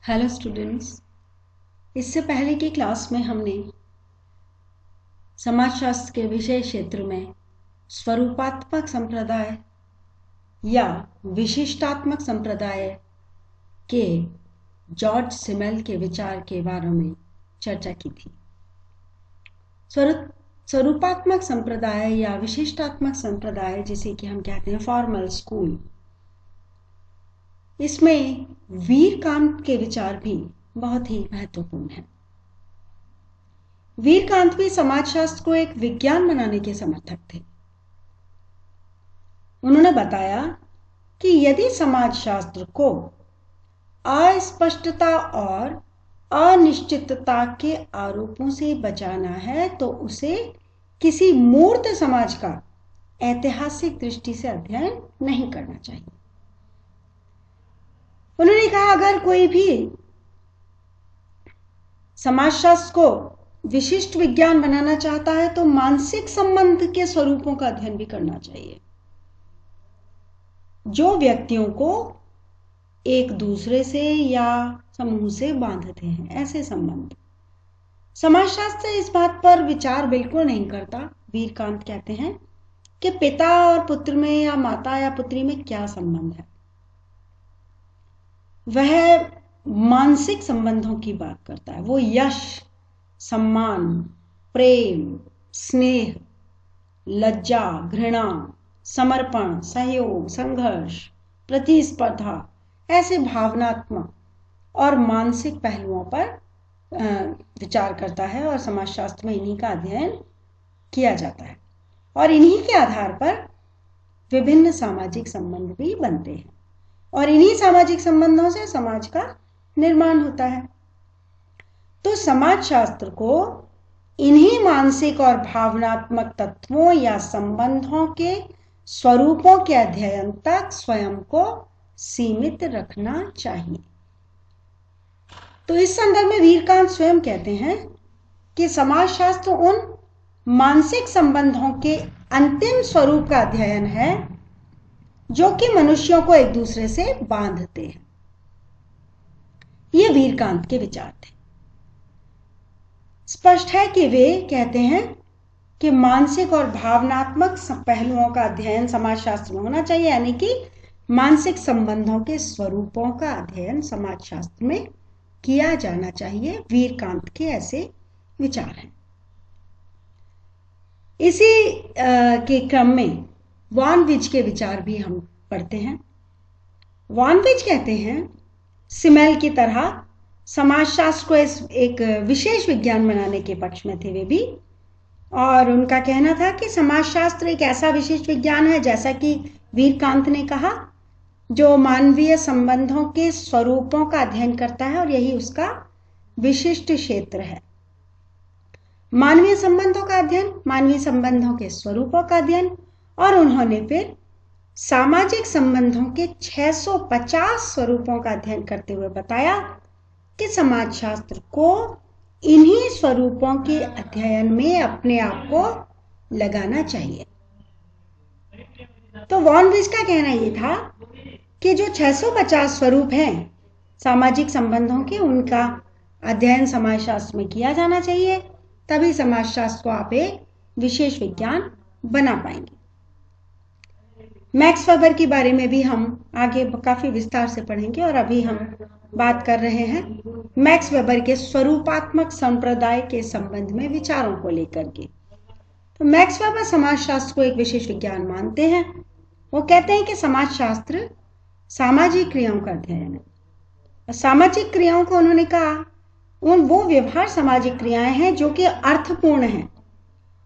Hello students. इससे पहले की क्लास में हमने समाजशास्त्र के विषय क्षेत्र में स्वरूपात्मक संप्रदाय या विशिष्टात्मक संप्रदाय के जॉर्ज सिमेल के विचार के बारे में चर्चा की थी। स्वरूपात्मक संप्रदाय या विशिष्टात्मक संप्रदाय, जिसे कि हम कहते हैं फॉर्मल स्कूल, इसमें वीरकांत के विचार भी बहुत ही महत्वपूर्ण है। वीरकांत भी समाजशास्त्र को एक विज्ञान बनाने के समर्थक थे। उन्होंने बताया कि यदि समाजशास्त्र को अस्पष्टता और अनिश्चितता के आरोपों से बचाना है तो उसे किसी मूर्त समाज का ऐतिहासिक दृष्टि से अध्ययन नहीं करना चाहिए। उन्होंने कहा, अगर कोई भी समाजशास्त्र को विशिष्ट विज्ञान बनाना चाहता है तो मानसिक संबंध के स्वरूपों का अध्ययन भी करना चाहिए, जो व्यक्तियों को एक दूसरे से या समूह से बांधते हैं। ऐसे संबंध समाजशास्त्र इस बात पर विचार बिल्कुल नहीं करता। वीरकांत कहते हैं कि पिता और पुत्र में या माता या पुत्री में क्या संबंध है, वह मानसिक संबंधों की बात करता है। वो यश, सम्मान, प्रेम, स्नेह, लज्जा, घृणा, समर्पण, सहयोग, संघर्ष, प्रतिस्पर्धा, ऐसे भावनात्मक और मानसिक पहलुओं पर विचार करता है और समाजशास्त्र में इन्हीं का अध्ययन किया जाता है और इन्हीं के आधार पर विभिन्न सामाजिक संबंध भी बनते हैं और इन्हीं सामाजिक संबंधों से समाज का निर्माण होता है। तो समाजशास्त्र को इन्हीं मानसिक और भावनात्मक तत्वों या संबंधों के स्वरूपों के अध्ययन तक स्वयं को सीमित रखना चाहिए। तो इस संदर्भ में वीरकांत स्वयं कहते हैं कि समाजशास्त्र उन मानसिक संबंधों के अंतिम स्वरूप का अध्ययन है जो कि मनुष्यों को एक दूसरे से बांधते हैं। ये वीरकांत के विचार थे। स्पष्ट है कि वे कहते हैं कि मानसिक और भावनात्मक पहलुओं का अध्ययन समाजशास्त्र में होना चाहिए, यानी कि मानसिक संबंधों के स्वरूपों का अध्ययन समाजशास्त्र में किया जाना चाहिए। वीरकांत के ऐसे विचार हैं। इसी के क्रम में वॉन विज के विचार भी हम पढ़ते हैं। वॉन विज कहते हैं सिमेल की तरह समाजशास्त्र को एक विशेष विज्ञान बनाने के पक्ष में थे वे भी, और उनका कहना था कि समाजशास्त्र एक ऐसा विशिष्ट विज्ञान है, जैसा कि वीरकांत ने कहा, जो मानवीय संबंधों के स्वरूपों का अध्ययन करता है और यही उसका विशिष्ट क्षेत्र है। मानवीय संबंधों का अध्ययन, मानवीय संबंधों के स्वरूपों का अध्ययन, और उन्होंने फिर सामाजिक संबंधों के 650 स्वरूपों का अध्ययन करते हुए बताया कि समाजशास्त्र को इन्हीं स्वरूपों के अध्ययन में अपने आप को लगाना चाहिए। तो वॉन विज का कहना यह था कि जो 650 स्वरूप हैं सामाजिक संबंधों के, उनका अध्ययन समाजशास्त्र में किया जाना चाहिए, तभी समाजशास्त्र को आप एक विशेष विज्ञान बना पाएंगे। मैक्स वेबर के बारे में भी हम आगे काफी विस्तार से पढ़ेंगे और अभी हम बात कर रहे हैं मैक्स वेबर के स्वरूपात्मक संप्रदाय के संबंध में विचारों को लेकर के। तो मैक्स वेबर समाजशास्त्र को एक विशेष विज्ञान मानते हैं। वो कहते हैं कि समाजशास्त्र सामाजिक क्रियाओं का अध्ययन है। सामाजिक क्रियाओं को उन्होंने कहा वो व्यवहार सामाजिक क्रियाएं हैं जो कि अर्थपूर्ण हैं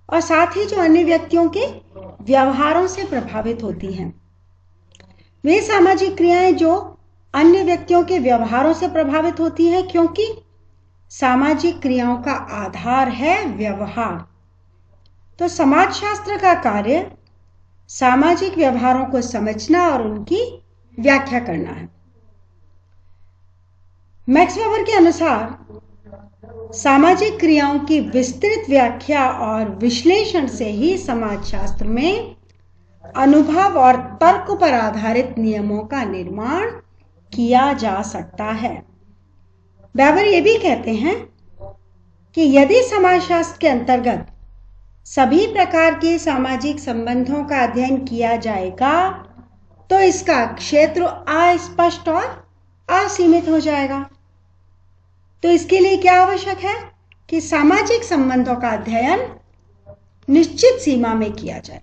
और साथ ही जो अन्य व्यक्तियों के व्यवहारों से प्रभावित होती हैं। वे सामाजिक क्रियाएं जो अन्य व्यक्तियों के व्यवहारों से प्रभावित होती हैं, क्योंकि सामाजिक क्रियाओं का आधार है व्यवहार। तो समाजशास्त्र का कार्य सामाजिक व्यवहारों को समझना और उनकी व्याख्या करना है। मैक्स वेबर के अनुसार सामाजिक क्रियाओं की विस्तृत व्याख्या और विश्लेषण से ही समाजशास्त्र में अनुभव और तर्क पर आधारित नियमों का निर्माण किया जा सकता है। वेबर ये भी कहते हैं कि यदि समाजशास्त्र के अंतर्गत सभी प्रकार के सामाजिक संबंधों का अध्ययन किया जाएगा तो इसका क्षेत्र अस्पष्ट और असीमित हो जाएगा। तो इसके लिए क्या आवश्यक है कि सामाजिक संबंधों का अध्ययन निश्चित सीमा में किया जाए।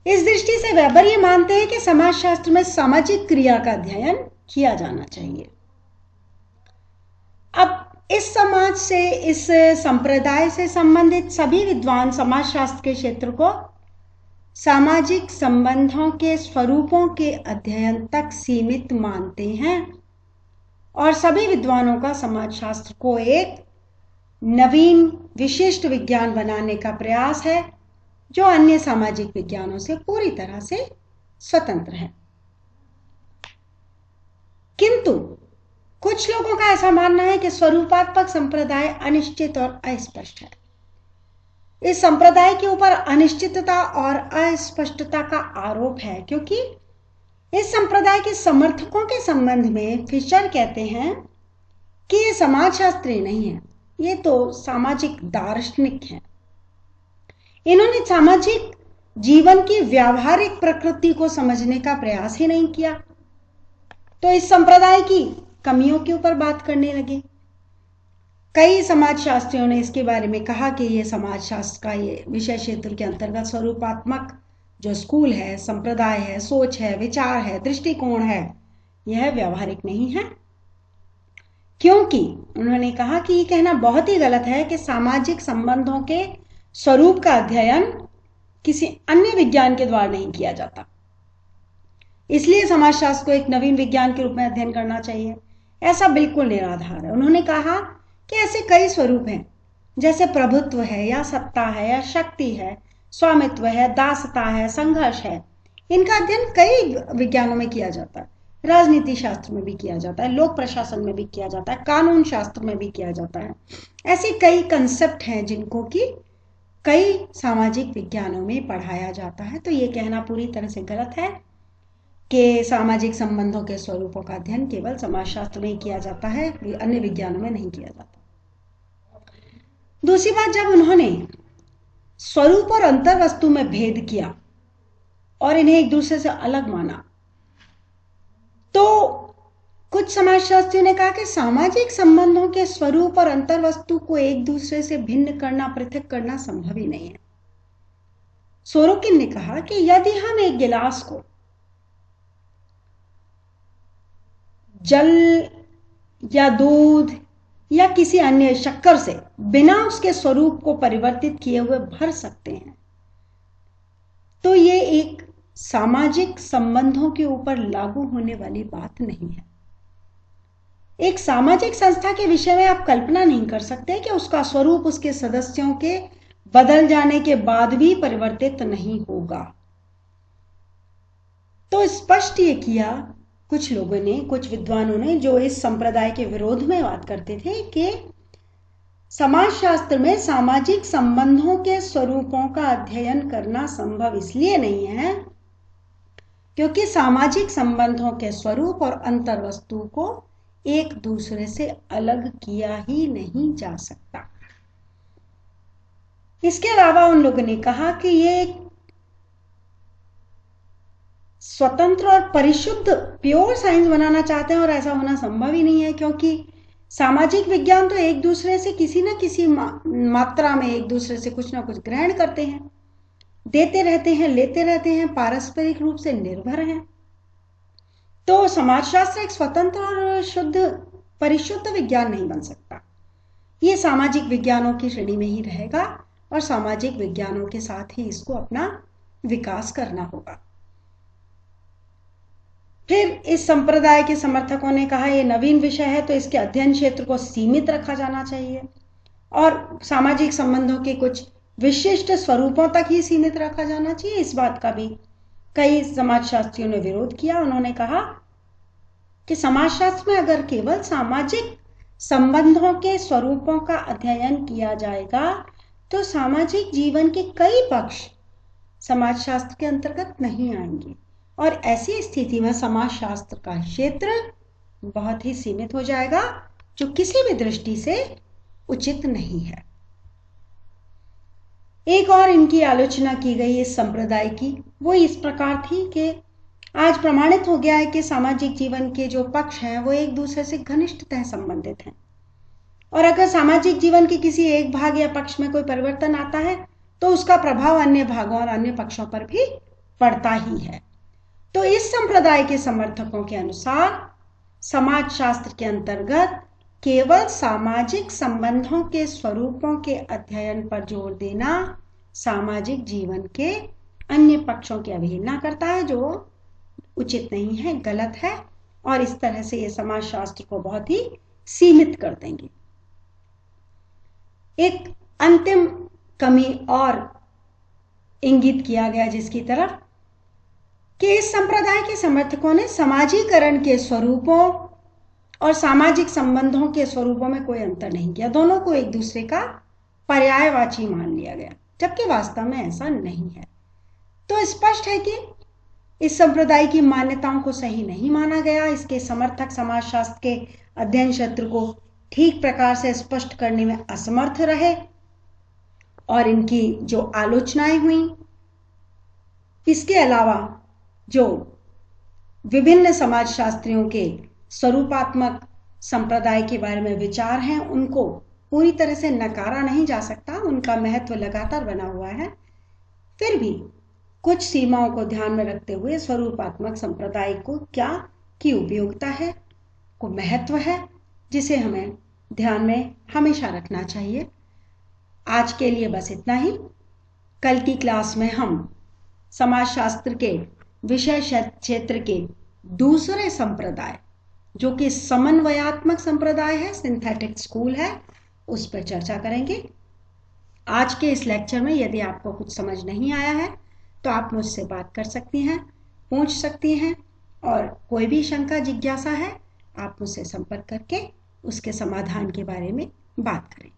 इस दृष्टि से वेबर ये मानते हैं कि समाजशास्त्र में सामाजिक क्रिया का अध्ययन किया जाना चाहिए। अब इस समाज से, इस संप्रदाय से संबंधित सभी विद्वान समाजशास्त्र के क्षेत्र को सामाजिक संबंधों के स्वरूपों के अध्ययन तक सीमित मानते हैं और सभी विद्वानों का समाजशास्त्र को एक नवीन विशिष्ट विज्ञान बनाने का प्रयास है जो अन्य सामाजिक विज्ञानों से पूरी तरह से स्वतंत्र है। किंतु कुछ लोगों का ऐसा मानना है कि स्वरूपात्मक संप्रदाय अनिश्चित और अस्पष्ट है। इस संप्रदाय के ऊपर अनिश्चितता और अस्पष्टता का आरोप है क्योंकि इस संप्रदाय के समर्थकों के संबंध में फिशर कहते हैं कि ये समाजशास्त्री नहीं है, ये तो सामाजिक दार्शनिक है। इन्होंने सामाजिक जीवन की व्यावहारिक प्रकृति को समझने का प्रयास ही नहीं किया, तो इस संप्रदाय की कमियों के ऊपर बात करने लगे। कई समाजशास्त्रियों ने इसके बारे में कहा कि ये समाजशास्त्र का ये विषय क्षेत्र के अंतर्गत स्वरूपात्मक जो स्कूल है, संप्रदाय है, सोच है, विचार है, दृष्टिकोण है, यह व्यावहारिक नहीं है। क्योंकि उन्होंने कहा कि ये कहना बहुत ही गलत है कि सामाजिक संबंधों के स्वरूप का अध्ययन किसी अन्य विज्ञान के द्वारा नहीं किया जाता, इसलिए समाजशास्त्र को एक नवीन विज्ञान के रूप में अध्ययन करना चाहिए। ऐसा बिल्कुल निराधार है। उन्होंने कहा कि ऐसे कई स्वरूप हैं, जैसे प्रभुत्व है या सत्ता है या शक्ति है, स्वामित्व है, दासता है, संघर्ष है। इनका अध्ययन कई विज्ञानों में किया जाता है, राजनीति शास्त्र में भी किया जाता है, लोक प्रशासन में भी किया जाता है, कानून शास्त्र में भी किया जाता है। ऐसे कई कंसेप्ट हैं जिनको कि कई सामाजिक विज्ञानों में पढ़ाया जाता है। तो ये कहना पूरी तरह से गलत है कि सामाजिक संबंधों के स्वरूपों का अध्ययन केवल समाजशास्त्र में ही किया जाता है, अन्य विज्ञानों में नहीं किया जाता। दूसरी बात, जब उन्होंने स्वरूप और अंतर वस्तु में भेद किया और इन्हें एक दूसरे से अलग माना, तो कुछ समाजशास्त्रियों ने कहा कि सामाजिक संबंधों के स्वरूप और अंतर वस्तु को एक दूसरे से भिन्न करना, पृथक करना संभव ही नहीं है। सोरोकिन ने कहा कि यदि हम एक गिलास को जल या दूध या किसी अन्य शक्कर से बिना उसके स्वरूप को परिवर्तित किए हुए भर सकते हैं, तो ये एक सामाजिक संबंधों के ऊपर लागू होने वाली बात नहीं है। एक सामाजिक संस्था के विषय में आप कल्पना नहीं कर सकते कि उसका स्वरूप उसके सदस्यों के बदल जाने के बाद भी परिवर्तित नहीं होगा। तो स्पष्ट ये किया कुछ लोगों ने, कुछ विद्वानों ने, जो इस संप्रदाय के विरोध में बात करते थे कि समाजशास्त्र में सामाजिक संबंधों के स्वरूपों का अध्ययन करना संभव इसलिए नहीं है क्योंकि सामाजिक संबंधों के स्वरूप और अंतर वस्तु को एक दूसरे से अलग किया ही नहीं जा सकता। इसके अलावा उन लोगों ने कहा कि ये एक स्वतंत्र और परिशुद्ध प्योर साइंस बनाना चाहते हैं और ऐसा होना संभव ही नहीं है क्योंकि सामाजिक विज्ञान तो एक दूसरे से किसी न किसी मात्रा में एक दूसरे से कुछ ना कुछ ग्रहण करते हैं, देते रहते हैं, लेते रहते हैं, पारस्परिक रूप से निर्भर हैं। तो समाजशास्त्र एक स्वतंत्र और शुद्ध परिशुद्ध विज्ञान नहीं बन सकता। ये सामाजिक विज्ञानों की श्रेणी में ही रहेगा और सामाजिक विज्ञानों के साथ ही इसको अपना विकास करना होगा। फिर इस संप्रदाय के समर्थकों ने कहा यह नवीन विषय है तो इसके अध्ययन क्षेत्र को सीमित रखा जाना चाहिए और सामाजिक संबंधों के कुछ विशिष्ट स्वरूपों तक ही सीमित रखा जाना चाहिए। इस बात का भी कई समाजशास्त्रियों ने विरोध किया। उन्होंने कहा कि समाजशास्त्र में अगर केवल सामाजिक संबंधों के स्वरूपों का अध्ययन किया जाएगा तो सामाजिक जीवन के कई पक्ष समाजशास्त्र के अंतर्गत नहीं आएंगे और ऐसी स्थिति में समाजशास्त्र का क्षेत्र बहुत ही सीमित हो जाएगा जो किसी भी दृष्टि से उचित नहीं है। एक और इनकी आलोचना की गई इस संप्रदाय की, वो इस प्रकार थी कि आज प्रमाणित हो गया है कि सामाजिक जीवन के जो पक्ष हैं वो एक दूसरे से घनिष्ठतः संबंधित हैं, और अगर सामाजिक जीवन के किसी एक भाग या पक्ष में कोई परिवर्तन आता है तो उसका प्रभाव अन्य भागों और अन्य पक्षों पर भी पड़ता ही है। तो इस संप्रदाय के समर्थकों के अनुसार समाजशास्त्र के अंतर्गत केवल सामाजिक संबंधों के स्वरूपों के अध्ययन पर जोर देना सामाजिक जीवन के अन्य पक्षों की अवहेलना करता है, जो उचित नहीं है, गलत है, और इस तरह से ये समाजशास्त्र को बहुत ही सीमित कर देंगे। एक अंतिम कमी और इंगित किया गया जिसकी तरफ, कि इस संप्रदाय के समर्थकों ने समाजीकरण के स्वरूपों और सामाजिक संबंधों के स्वरूपों में कोई अंतर नहीं किया, दोनों को एक दूसरे का पर्यायवाची मान लिया गया, जबकि वास्तव में ऐसा नहीं है। तो स्पष्ट है कि इस संप्रदाय की मान्यताओं को सही नहीं माना गया। इसके समर्थक समाजशास्त्र के अध्ययन क्षेत्र को ठीक प्रकार से स्पष्ट करने में असमर्थ रहे, और इनकी जो आलोचनाएं हुई, इसके अलावा जो विभिन्न समाजशास्त्रियों के स्वरूपात्मक संप्रदाय के बारे में विचार हैं, उनको पूरी तरह से नकारा नहीं जा सकता, उनका महत्व लगातार बना हुआ है। फिर भी कुछ सीमाओं को ध्यान में रखते हुए स्वरूपात्मक संप्रदाय को क्या की उपयोगिता है, को महत्व है, जिसे हमें ध्यान में हमेशा रखना चाहिए। आज के लिए बस इतना ही। कल की क्लास में हम समाजशास्त्र के विषय क्षेत्र के दूसरे संप्रदाय, जो कि समन्वयात्मक संप्रदाय है, सिंथेटिक स्कूल है, उस पर चर्चा करेंगे। आज के इस लेक्चर में यदि आपको कुछ समझ नहीं आया है तो आप मुझसे बात कर सकती हैं, पूछ सकती हैं, और कोई भी शंका जिज्ञासा है आप मुझसे संपर्क करके उसके समाधान के बारे में बात करें।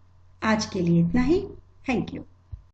आज के लिए इतना ही। Thank you.